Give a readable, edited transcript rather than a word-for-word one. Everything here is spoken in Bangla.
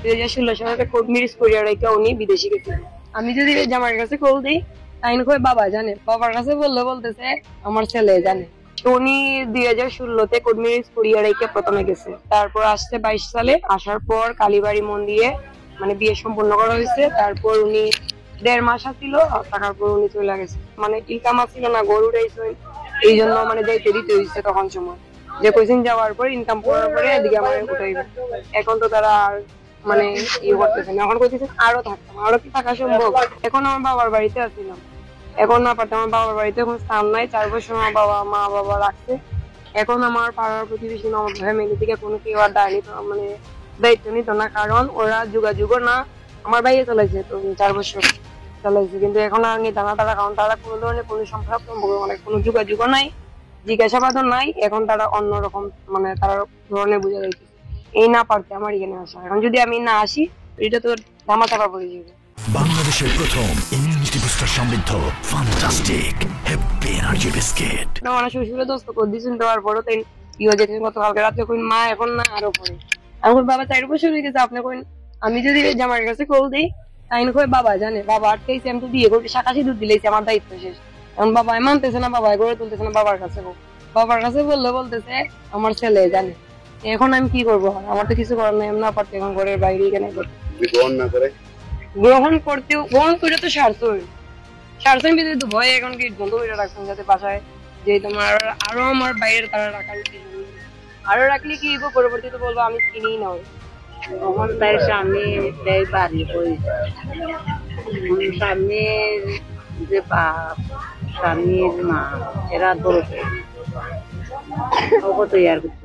2016 সালে কোর্ট ম্যারেজ করিয়া রেখে উনি বিদেশে গেছে। আমি যদি জামার কাছে কল দিই তাই কই বাবা জানে, বাবার কাছে বললে বলতেছে আমার ছেলে জানে। উনি 2016-তে কোর্ট ম্যারেজ করিয়া রেখে প্রথমে গেছে, তারপর আসছে 22 সালে, আসার পর কালীবাড়ি মন্দিরে মানে বিয়ে সম্পন্ন করা হয়েছে। তারপর উনি 1.5 মাস আসছিল, থাকার পর উনি চলে গেছে। মানে ইনকাম আসছিল না, গরু উঠাইছে, এই জন্য মানে যাইতে দিতে হয়েছে তখন সময়। যে কইছেন যাওয়ার পর ইনকাম করার পরে এদিকে আমার উঠাইবে। এখন তো তারা আর মানে ইয়ে করতেছে না, এখন কইতেছে আরো থাকতাম, আরো কি থাকা সম্ভব? এখন আমার বাবার বাড়িতে আসছিলাম, এখন না পারতাম। আমার বাবার বাড়িতে এখন স্থান নাই, 4 বছর আমার মা বাবা রাখছে। এখন আমার পাড়ার প্রতিবেশী আমার ফ্যামিলি থেকে কোনো কেউ আর মানে দায়িত্ব নিত না, কারণ ওরা যোগাযোগও না। আমার ভাইয়ে চালাইছে তো 4 বছর চালাইছে, কিন্তু এখন আর নিত না তারা, কারণ তারা কোনো ধরনের কোনো সম্পর্ক মানে কোনো যোগাযোগও নাই, জিজ্ঞাসাবাদও নাই। এখন তারা অন্যরকম মানে তারা ধরনের বুঝে যাইতেছে। এই না পারতে আমার এখানে আসা, এখন যদি আমি না আসি এটা তো ধামা চাপা পড়ে যাবে। বাংলাদেশের প্রথম ইমিউনিটি বুস্টার সমৃদ্ধ ফ্যান্টাস্টিক হ্যাপি এনার্জি বিস্কিট। আমার শ্বশুরে দোস্ত করে দিয়েছেন, দেওয়ার পরও তাই ইয়ে যেতেন গতকালকে রাত্রে কইন মা এখন না আরো পরে। এখন বাবা 4 বছর হয়ে গেছে, আপনি কইন আমি যদি জামার কাছে কল দিই তাই কই বাবা জানে, বাবা আটকাইছে, আমি তো বিয়ে করতে শাকাশি দুধ দিলেছি, আমার দায়িত্ব শেষ। এখন বাবা মানতেছে না, বাবা গড়ে তুলতেছে না, বাবার কাছে বাবার কাছে বললে বলতেছে আমার ছেলে জানে। এখন আমি কি করবো? আমার তো কিছু করার নাই, আমি না পারতে এখন ঘরের বাইরে এখানে গ্রহণ না করে গ্রহণ করে তো সারসেন বিদ্যুৎ ভয় এখন গেট বন্ধ করে রাখছেন, যাতে বাসায় যে তোমার আরো আমার বাইরের তারা রাখার আরো রাখলে কি পরবর্তীতে বলবো আমি কিনি নাও। তখন তাই স্বামী বাড়ি করেছে, স্বামীর যে বাপ স্বামীর মা এরা দোষ তৈরি করছে।